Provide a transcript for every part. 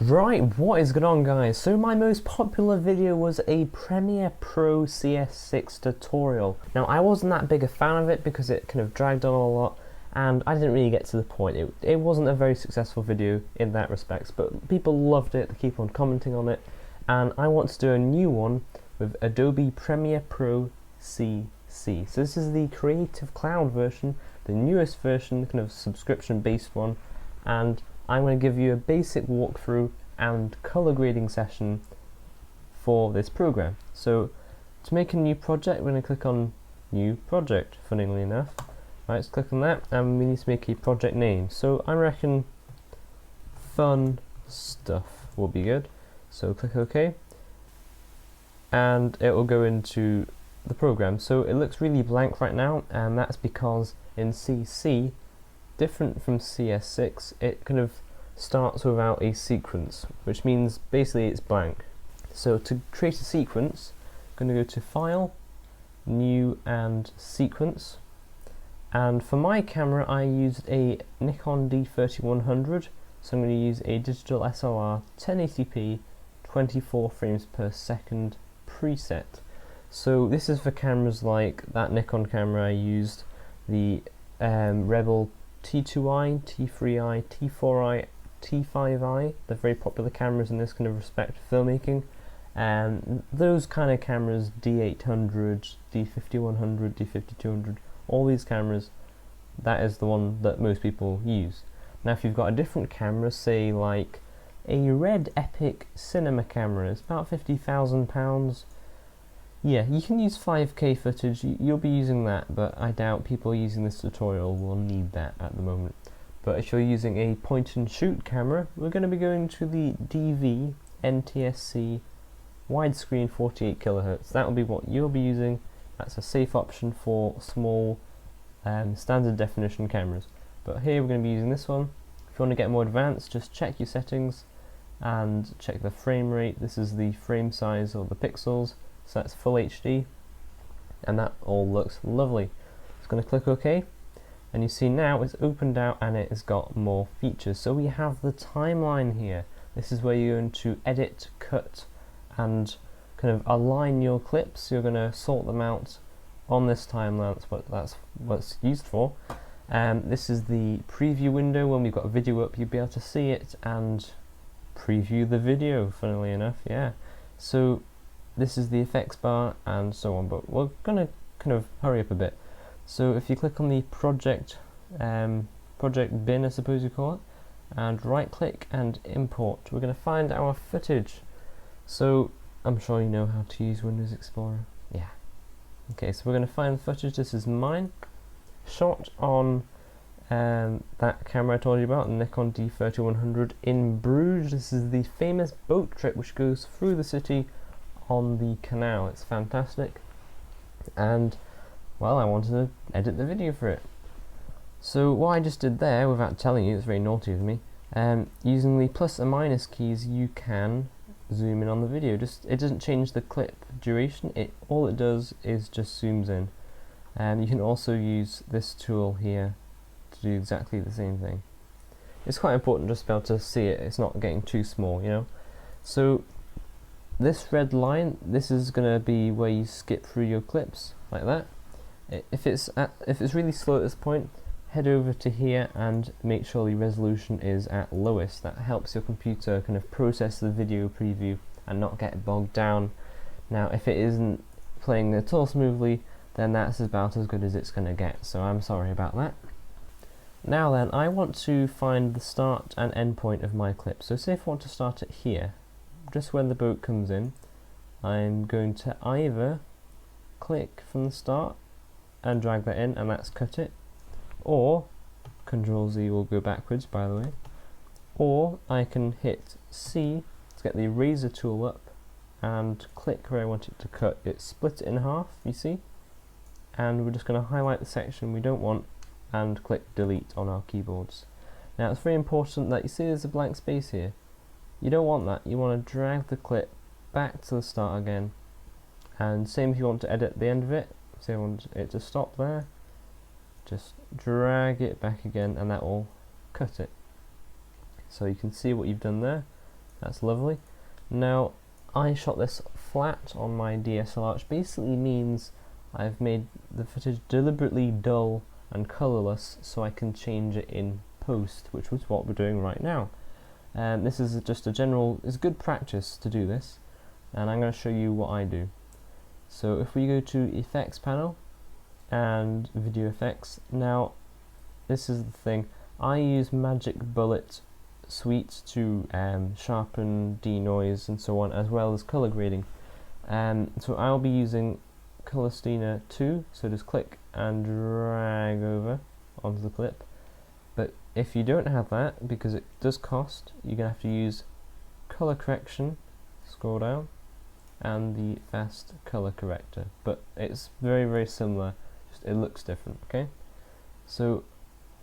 Right, what is going on, guys? So my most popular video was a Premiere Pro CS6 tutorial. Now I wasn't that big a fan of it because it kind of dragged on a lot and I didn't really get to the point. It wasn't a very successful video in that respect, but people loved it, they keep on commenting on it, and I want to do a new one with Adobe Premiere Pro CC. So this is the Creative Cloud version, the newest version, kind of subscription based one, and I'm going to give you a basic walkthrough and color grading session for this program. So to make a new project, we're going to click on New Project, funnily enough. Right, let's click on that, and we need to make a project name. So I reckon Fun Stuff will be good. So click OK, and it will go into the program. So it looks really blank right now, and that's because in CC, different from CS6, it kind of starts without a sequence, which means basically it's blank. So to create a sequence, I'm going to go to File, New and Sequence, and for my camera I used a Nikon D3100, so I'm going to use a digital SLR 1080p 24 frames per second preset. So this is for cameras like that Nikon camera I used, the Rebel T2i, T3i, T4i, T5i, they're very popular cameras in this kind of respect for filmmaking, and those kind of cameras, D800, D5100, D5200, all these cameras, that is the one that most people use. Now if you've got a different camera, say like a Red Epic cinema camera, it's about £50,000, yeah, you can use 5K footage, you'll be using that, but I doubt people using this tutorial will need that at the moment. But if you're using a point and shoot camera, we're going to be going to the DV NTSC widescreen 48 kHz. That will be what you'll be using. That's a safe option for small standard definition cameras. But here we're going to be using this one. If you want to get more advanced, just check your settings and check the frame rate. This is the frame size or the pixels. So that's full HD, and that all looks lovely. Just going to click OK, and you see now it's opened out and it has got more features. So we have the timeline here. This is where you're going to edit, cut, and kind of align your clips. You're going to sort them out on this timeline. That's what it's used for. This is the preview window. When we've got a video up, you'll be able to see it and preview the video, funnily enough, yeah. So this is the effects bar and so on, but we're going to kind of hurry up a bit. So if you click on the project bin, I suppose you call it, and right click and import, we're going to find our footage. So I'm sure you know how to use Windows Explorer. Yeah. Okay, so we're going to find the footage. This is mine, shot on that camera I told you about, the Nikon D3100 in Bruges. This is the famous boat trip which goes through the city on the canal. It's fantastic, and well, I wanted to edit the video for it. So what I just did there, without telling you, it's very naughty of me, using the plus and minus keys you can zoom in on the video. It doesn't change the clip duration, all it does is just zooms in. You can also use this tool here to do exactly the same thing. It's quite important just to be able to see it, it's not getting too small, you know. So this red line, this is going to be where you skip through your clips, like that. If it's really slow at this point, head over to here and make sure the resolution is at lowest. That helps your computer kind of process the video preview and not get bogged down. Now if it isn't playing at all smoothly, then that's about as good as it's going to get, so I'm sorry about that. Now then, I want to find the start and end point of my clip. So say if I want to start it here, just when the boat comes in, I'm going to either click from the start and drag that in, and that's cut it, or Control Z will go backwards, by the way, or I can hit C to get the eraser tool up and click where I want it to cut. It splits it in half, you see, and we're just going to highlight the section we don't want and click delete on our keyboards. Now it's very important that you see there's a blank space here. You don't want that. You want to drag the clip back to the start again, and same if you want to edit the end of it. Say I want it to stop there, just drag it back again and that will cut it. So you can see what you've done there. That's lovely. Now, I shot this flat on my DSLR, which basically means I've made the footage deliberately dull and colourless so I can change it in post, which was what we're doing right now. This is just a general, it's good practice to do this, and I'm going to show you what I do. So if we go to Effects panel and Video Effects, now this is the thing, I use Magic Bullet Suite to sharpen, denoise and so on, as well as colour grading. So I'll be using Color Steiner 2, so just click and drag over onto the clip. But if you don't have that, because it does cost, you're going to have to use Color Correction, scroll down, and the Fast Color Corrector. But it's very similar, just it looks different, okay? So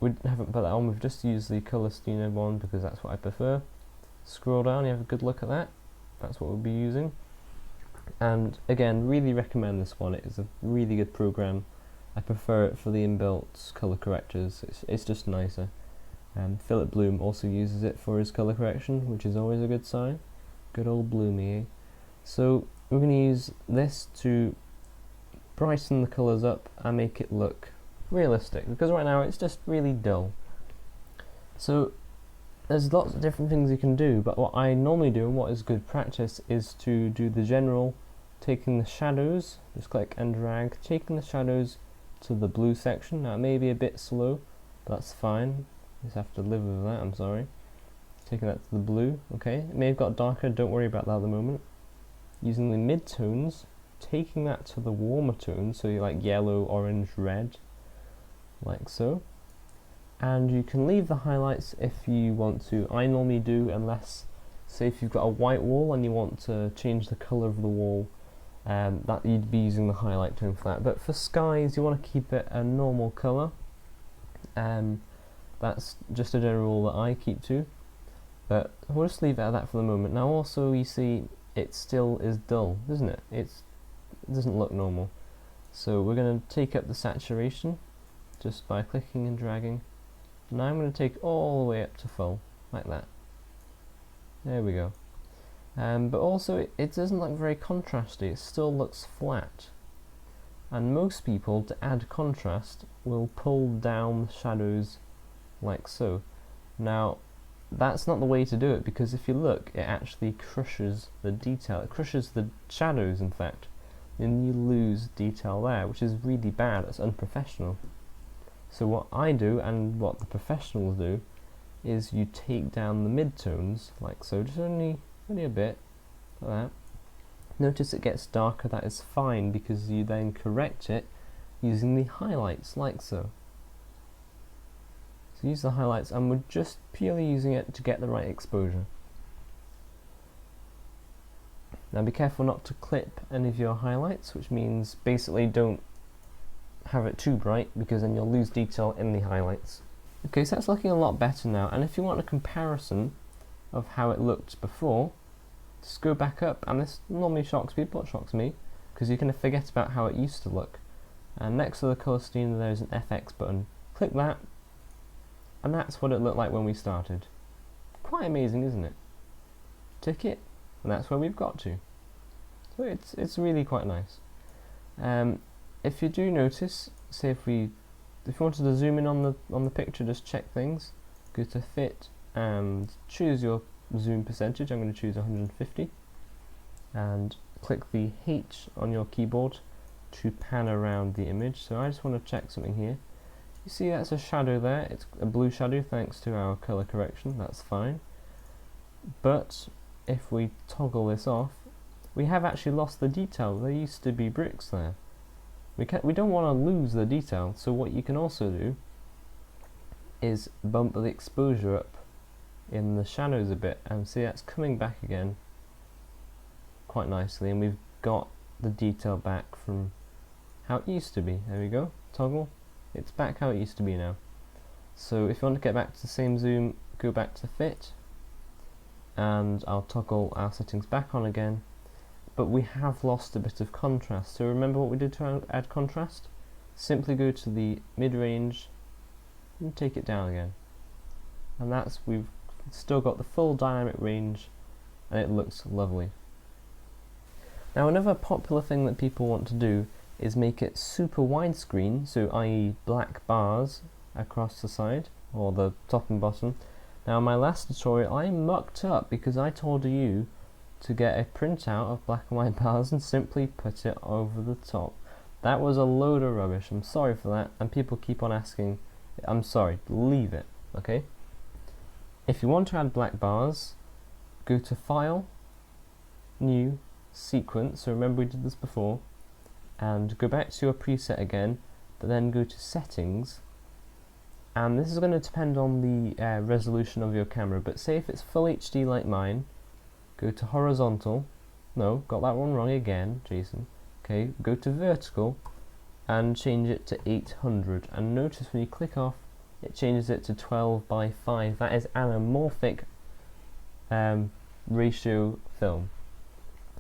we haven't put that on, we've just used the Color Steiner one because that's what I prefer. Scroll down, you have a good look at that, that's what we'll be using. And again, really recommend this one, it is a really good program. I prefer it for the inbuilt color correctors, it's just nicer. Philip Bloom also uses it for his color correction, which is always a good sign. Good old Bloomy, eh? So we're going to use this to brighten the colours up and make it look realistic, because right now it's just really dull. So there's lots of different things you can do, but what I normally do and what is good practice is to do the general, taking the shadows, just click and drag, taking the shadows to the blue section. Now it may be a bit slow, but that's fine, you just have to live with that, I'm sorry. Taking that to the blue, okay, it may have got darker, don't worry about that at the moment. Using the mid-tones, taking that to the warmer tones, so you like yellow, orange, red, like so. And you can leave the highlights if you want to. I normally do, unless, say if you've got a white wall and you want to change the colour of the wall, that you'd be using the highlight tone for that. But for skies, you want to keep it a normal colour. That's just a general rule that I keep to. But we'll just leave it at that for the moment. Now also, you see, it still is dull, isn't it? It doesn't look normal. So we're going to take up the saturation just by clicking and dragging. Now I'm going to take all the way up to full, like that. There we go. But also it doesn't look very contrasty, it still looks flat. And most people, to add contrast, will pull down the shadows like so. Now that's not the way to do it, because if you look, it actually crushes the detail, it crushes the shadows in fact, and you lose detail there, which is really bad, it's unprofessional. So what I do, and what the professionals do, is you take down the mid-tones, like so, just only a bit, like that. Notice it gets darker, that is fine, because you then correct it using the highlights, like so. So use the highlights, and we're just purely using it to get the right exposure. Now be careful not to clip any of your highlights, which means basically don't have it too bright, because then you'll lose detail in the highlights. Okay, so that's looking a lot better now, and if you want a comparison of how it looked before, just go back up, and this normally shocks people, it shocks me, because you're going to forget about how it used to look. And next to the Color Steiner there's an FX button. Click that, and that's what it looked like when we started. Quite amazing, isn't it? Tick it, and that's where we've got to. So it's really quite nice. If you do notice, say if you wanted to zoom in on the picture, just check things, go to fit and choose your zoom percentage. I'm going to choose 150 and click the H on your keyboard to pan around the image. So I just want to check something here. You see that's a shadow there, it's a blue shadow thanks to our color correction, that's fine. But if we toggle this off, we have actually lost the detail. There used to be bricks there. We don't want to lose the detail, so what you can also do is bump the exposure up in the shadows a bit, and see that's coming back again quite nicely, and we've got the detail back from how it used to be. There we go, toggle, it's back how it used to be now. So if you want to get back to the same zoom, go back to fit, and I'll toggle our settings back on again. But we have lost a bit of contrast, so remember what we did to add contrast? Simply go to the mid-range and take it down again, and we've still got the full dynamic range and it looks lovely. Now another popular thing that people want to do is make it super widescreen, so i.e. black bars across the side, or the top and bottom. Now in my last tutorial I mucked up because I told you to get a printout of black and white bars and simply put it over the top. That was a load of rubbish, I'm sorry for that, and people keep on asking. I'm sorry, leave it, okay? If you want to add black bars, go to File, New, Sequence, so remember we did this before, and go back to your preset again, but then go to Settings, and this is going to depend on the resolution of your camera, but say if it's full HD like mine, go to Horizontal, no, got that one wrong again, Jason, okay, go to Vertical, and change it to 800, and notice when you click off, it changes it to 12:5, that is anamorphic ratio film.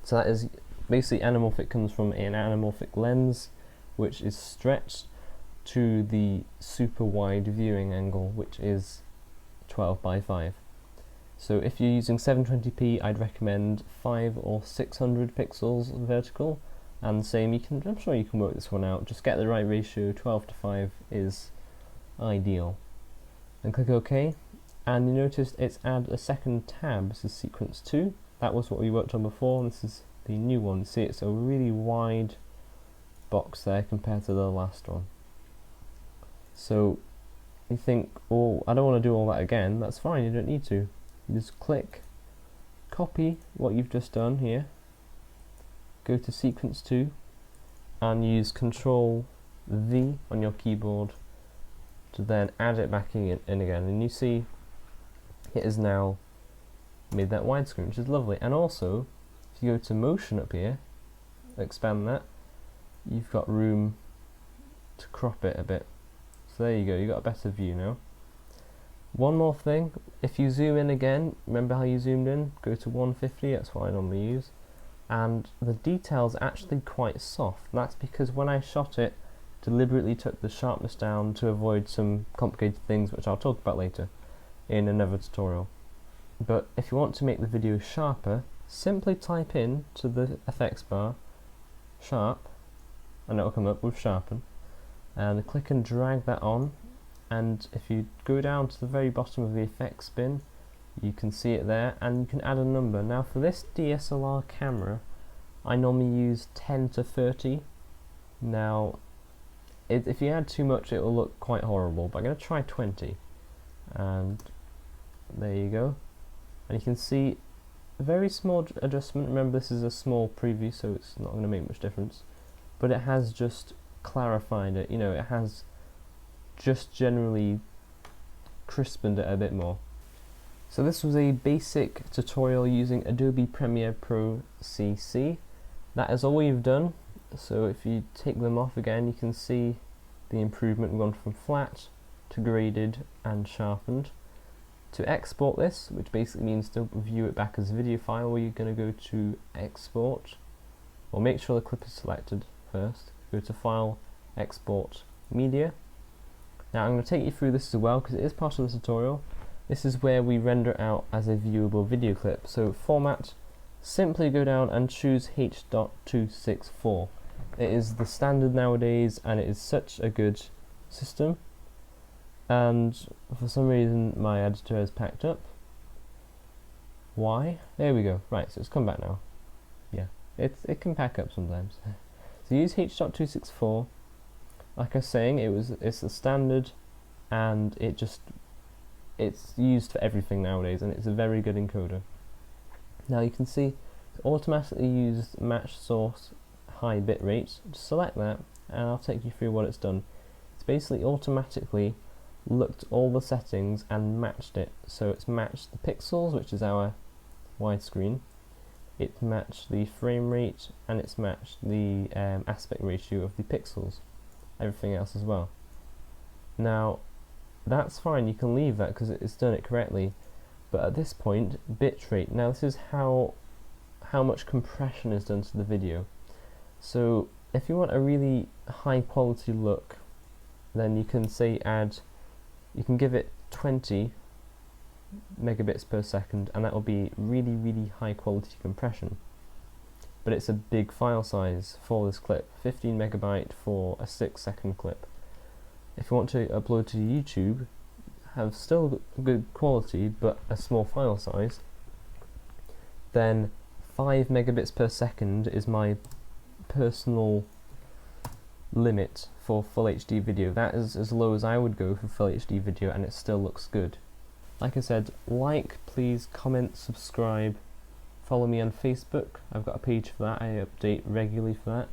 So that is basically anamorphic, comes from an anamorphic lens which is stretched to the super wide viewing angle, which is 12:5. So if you're using 720p, I'd recommend 500 or 600 pixels vertical, and same, I'm sure you can work this one out, just get the right ratio. 12:5 is ideal. Then click OK, and you notice it's add a second tab. This is sequence 2. That was what we worked on before, and this is the new one. You see it's a really wide box there compared to the last one. So you think, oh, I don't want to do all that again. That's fine, you don't need to. You just click, copy what you've just done here, go to sequence 2, and use Control V on your keyboard to then add it back in again, and you see it is now made that widescreen, which is lovely. And also, if you go to motion up here, expand that, you've got room to crop it a bit. So there you go, you've got a better view now. One more thing, if you zoom in again, remember how you zoomed in? Go to 150, that's what I normally use. And the detail's actually quite soft. That's because when I shot it, deliberately took the sharpness down to avoid some complicated things which I'll talk about later in another tutorial. But if you want to make the video sharper, simply type in to the effects bar sharp, and it'll come up with sharpen, and click and drag that on, and if you go down to the very bottom of the effects bin, you can see it there, and you can add a number. Now for this DSLR camera, I normally use 10 to 30. Now if you add too much, it will look quite horrible, but I'm going to try 20, and there you go. And you can see a very small adjustment. Remember, this is a small preview, so it's not going to make much difference, but it has just clarified it, you know, it has just generally crispened it a bit more. So this was a basic tutorial using Adobe Premiere Pro CC. That is all we've done. So if you take them off again, you can see the improvement. We've gone from flat to graded and sharpened. To export this, which basically means to view it back as a video file, where you're going to go to Export, or make sure the clip is selected first, go to File, Export, Media. Now I'm going to take you through this as well because it is part of the tutorial. This is where we render out as a viewable video clip. So format, simply go down and choose H.264. It is the standard nowadays, and it is such a good system. And for some reason my editor has packed up. Why? There we go. Right, so it's come back now. Yeah, it can pack up sometimes. So use H.264. Like I was saying, it's the standard, and it's used for everything nowadays, and it's a very good encoder. Now you can see it's automatically used match source high bit rate. Just select that, and I'll take you through what it's done. It's basically automatically looked at all the settings and matched it. So it's matched the pixels, which is our widescreen, it's matched the frame rate, and it's matched the aspect ratio of the pixels, everything else as well. Now that's fine, you can leave that because it's done it correctly, but at this point, bitrate. Now this is how much compression is done to the video. So if you want a really high quality look, then you can say you can give it 20 megabits per second, and that will be really high quality compression. But it's a big file size for this clip, 15 megabyte for a 6-second clip. If you want to upload to YouTube, have still good quality but a small file size, then 5 megabits per second is my personal limit for full HD video. That is as low as I would go for full HD video, and it still looks good. Like I said, please, comment, subscribe, follow me on Facebook. I've got a page for that, I update regularly for that,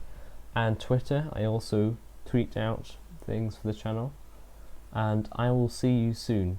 and Twitter. I also tweet out things for the channel, and I will see you soon.